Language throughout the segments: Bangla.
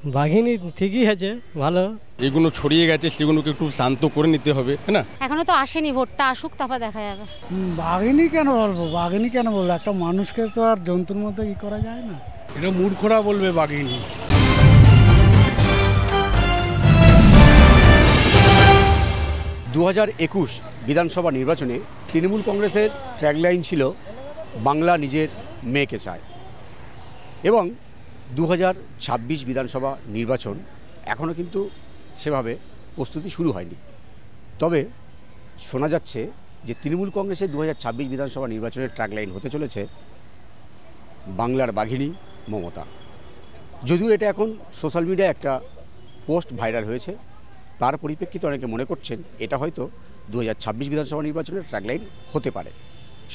বাঘিনী ঠিকই আছে, ভালো। এগুলো ছড়িয়ে গেছে, সেগুলোকে একটু শান্ত করে নিতে হবে, না? এখনো তো আসেনি, ভোটটা আসুক তারপর দেখা যাবে। বাঘিনী কেন বলবো, বাঘিনী কেন বলবো, একটা মানুষকে তো আর জন্তুর মতো ই করা যায় না। এটা মূর্খরা বলবে বাঘিনী। দু 2021 বিধানসভা নির্বাচনে তৃণমূল কংগ্রেসের ট্র্যাগলাইন ছিল বাংলা নিজের মেয়েকে চায়, এবং 2026 বিধানসভা নির্বাচন এখনও কিন্তু সেভাবে প্রস্তুতি শুরু হয়নি। তবে শোনা যাচ্ছে যে তৃণমূল কংগ্রেসের 2026 বিধানসভা নির্বাচনের ট্র্যাগলাইন হতে চলেছে বাংলার বাঘিনী মমতা। যদিও এটা এখন সোশ্যাল মিডিয়ায় একটা পোস্ট ভাইরাল হয়েছে, তার পরিপ্রেক্ষিতে অনেকে মনে করছেন এটা হয়তো 2026 বিধানসভা নির্বাচনের ট্র্যাগলাইন হতে পারে।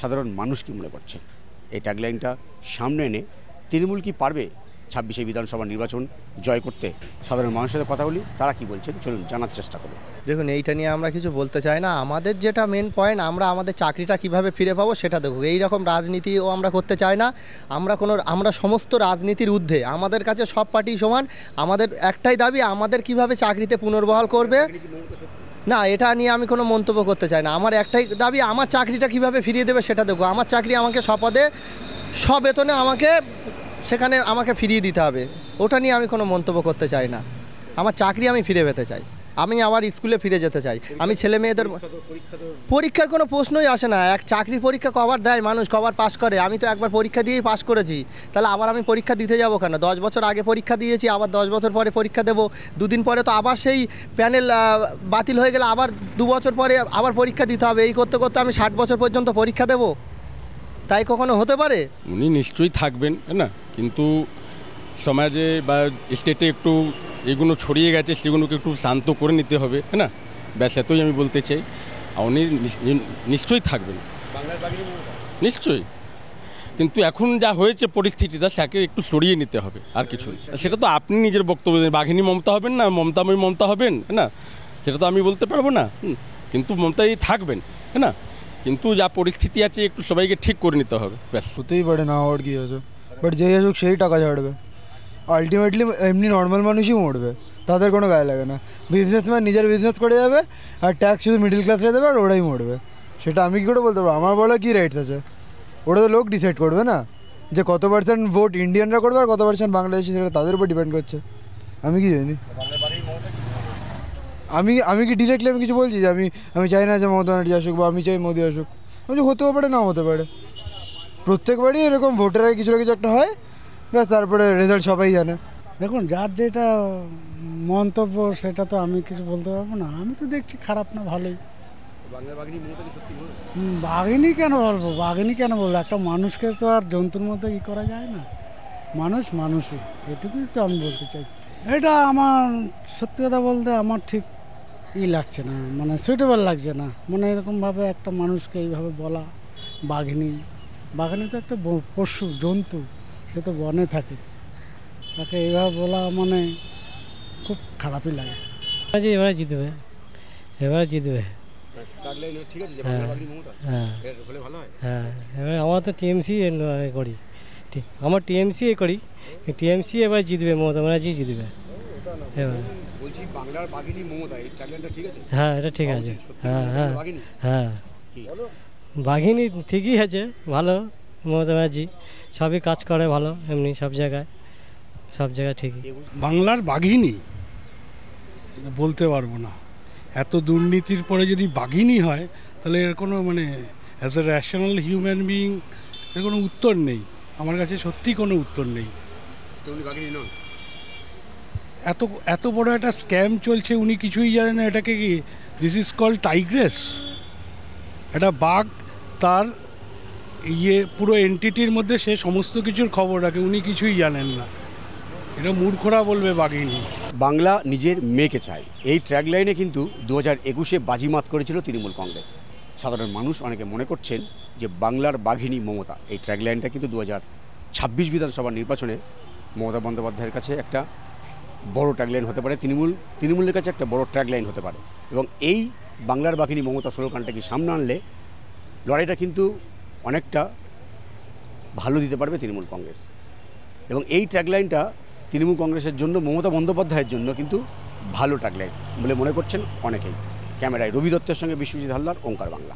সাধারণ মানুষ কি মনে করছেন এই ট্র্যাগলাইনটা সামনে এনে তৃণমূল কি পারবে 26 বিধানসভা নির্বাচন জয় করতে? সাধারণ মানুষের সাথে কথা বলি, তারা কি বলছেন চলুন জানার চেষ্টা করব। দেখুন, এইটা নিয়ে আমরা কিছু বলতে চাই না। আমাদের যেটা মেন পয়েন্ট, আমরা আমাদের চাকরিটা কিভাবে ফিরে পাবো সেটা দেখুক। এই রকম রাজনীতিও আমরা করতে চাই না। আমরা সমস্ত রাজনীতির ঊর্ধ্বে, আমাদের কাছে সব পার্টি সমান। আমাদের একটাই দাবি, আমাদের কিভাবে চাকরিতে পুনর্বহাল করবে না, এটা নিয়ে আমি কোনো মন্তব্য করতে চাই না। আমার একটাই দাবি, আমার চাকরিটা কিভাবে ফিরিয়ে দেবে সেটা দেখো। আমার চাকরি আমাকে সপদে বেতনে সেখানে আমাকে ফিরিয়ে দিতে হবে। ওটা নিয়ে আমি কোনো মন্তব্য করতে চাই না। আমার চাকরি আমি ফিরে পেতে চাই, আমি আবার স্কুলে ফিরে যেতে চাই। আমি ছেলে মেয়েদের পরীক্ষার কোনো প্রশ্নই আসে না। এক চাকরির পরীক্ষা কবার দেয় মানুষ, কবার পাস করে? আমি তো একবার পরীক্ষা দিয়েই পাস করেছি, তাহলে আবার আমি পরীক্ষা দিতে যাবো কেন? 10 বছর আগে পরীক্ষা দিয়েছি, আবার 10 বছর পরে পরীক্ষা দেবো। দুদিন পরে তো আবার সেই প্যানেল বাতিল হয়ে গেলে আবার 2 বছর পরে আবার পরীক্ষা দিতে হবে। এই করতে করতে আমি 60 বছর পর্যন্ত পরীক্ষা দেবো? তাই কখনো হতে পারে? উনি নিশ্চয়ই থাকবেন, না? কিন্তু সমাজে বা স্টেটে একটু এগুলো ছড়িয়ে গেছে, সেগুলোকে একটু শান্ত করে নিতে হবে, না? ব্যাস এতই আমি বলতে চাই। উনি নিশ্চয়ই থাকবেন, নিশ্চয়ই। কিন্তু এখন যা হয়েছে পরিস্থিতিটা, সেটাকে একটু সরিয়ে নিতে হবে, আর কিছু। সেটা তো আপনি নিজের বক্তব্য, বাঘিনী মমতা হবেন না মমতাময়ী মমতা হবেন, না? সেটা তো আমি বলতে পারবো না। কিন্তু মমতাই থাকবেন, না? কিন্তু যা পরিস্থিতি আছে একটু সবাইকে ঠিক করে নিতে হবে, ব্যাস। হতেই পারে না হওয়ার কি আছে, বাট যেই আসুক সেই টাকা ছাড়বে। আলটিমেটলি এমনি নর্মাল মানুষই মরবে, তাদের কোনো গায়ে লাগে না। বিজনেসম্যান নিজের বিজনেস করে যাবে, আর ট্যাক্স শুধু মিডিল ক্লাসে দেবে, আর ওরাই মরবে। সেটা আমি কী করে বলতে পারবো? আমার বলা কী রাইটস আছে? ওটা তো লোক ডিসাইড করবে না, যে কত পার্সেন্ট ভোট ইন্ডিয়ানরা করবে আর কত পার্সেন্ট বাংলাদেশি, সেটা তাদের উপর ডিপেন্ড করছে। আমি কি জানি? আমি কি ডিরেক্টলি আমি কিছু বলছি যে আমি চাই না যে মমতা ব্যানার্জি আসুক, বা আমি চাই মোদি আসুক? আমি হতেও পারে, না হতে পারে। প্রত্যেকবারই এরকম ভোটের আগে কিছু না কিছু একটা হয়, ব্যাস, তারপরে রেজাল্ট সবাই জানে। দেখুন, যার যেটা মন্তব্য সেটা তো আমি কিছু বলতে পারবো না। আমি তো দেখছি খারাপ না, ভালোই। বাঘিনী কেন বলবো, বাঘিনী কেন বলবো, একটা মানুষকে তো আর জন্তুর মতো ই করা যায় না। মানুষই, এটুকুই তো আমি বলতে চাই। এটা আমার সত্যি কথা বলতে আমার ঠিক লাগছে না, মানে সুইটেবল লাগছে না। মানে এরকমভাবে একটা মানুষকে এইভাবে বলা, বাঘিনী তো একটা পশু জন্তু, সে তো বনে থাকে, তাকে এইভাবে বলা মানে খুব খারাপই লাগে। এবারে জিতবে, হ্যাঁ। এবার আমরা তো টিএমসি করি, আমার টিএমসি করি, টিএমসি এবার জিতবে, মমতা ব্যানার্জি জিতবে এবার। হ্যাঁ, এটা ঠিক আছে। হ্যাঁ, বাঘিনী ঠিকই আছে, ভালো। মমতা ব্যানার্জি সবই কাজ করে ভালো, এমনি সব জায়গায় ঠিকই। বাংলার বাঘিনী বলতে পারবো না। এত দুর্নীতির পরে যদি বাঘিনী হয়, তাহলে এর কোনো মানে as a rational human being এর কোনো উত্তর নেই। আমার কাছে সত্যি কোনো উত্তর নেই। এত বড় একটা স্ক্যাম চলছে, উনি কিছুই জানেন না। এটাকে কি, দিস ইজ কল্ড টাইগ্রেস। একটা বাঘ তার পুরো এন্টিটির মধ্যে সে সমস্ত কিছুর খবর রাখে, উনি কিছুই জানেন না। এটা মূর্খরা বলবে বাঘিনী। বাংলা নিজের মেয়েকে চায়, এই ট্র্যাগলাইনে কিন্তু 2021-এ বাজিমাত করেছিল তৃণমূল কংগ্রেস। সাধারণ মানুষ অনেকে মনে করছেন যে বাংলার বাঘিনী মমতা, এই ট্র্যাগলাইনটা কিন্তু 2026 বিধানসভা নির্বাচনে মমতা বন্দ্যোপাধ্যায়ের কাছে একটা বড় ট্র্যাগলাইন হতে পারে, তৃণমূলের কাছে একটা বড় ট্র্যাগলাইন হতে পারে। এবং এই বাংলার বাঘিনী মমতা স্লোগানটাকে সামনে আনলে লড়াইটা কিন্তু অনেকটা ভালো দিতে পারবে তৃণমূল কংগ্রেস। এবং এই ট্র্যাগলাইনটা তৃণমূল কংগ্রেসের জন্য, মমতা বন্দ্যোপাধ্যায়ের জন্য কিন্তু ভালো ট্যাগলাইন বলে মনে করছেন অনেকেই। ক্যামেরায় রবি দত্তের সঙ্গে বিশ্বজিৎ হালদার, ওঙ্কার বাংলা।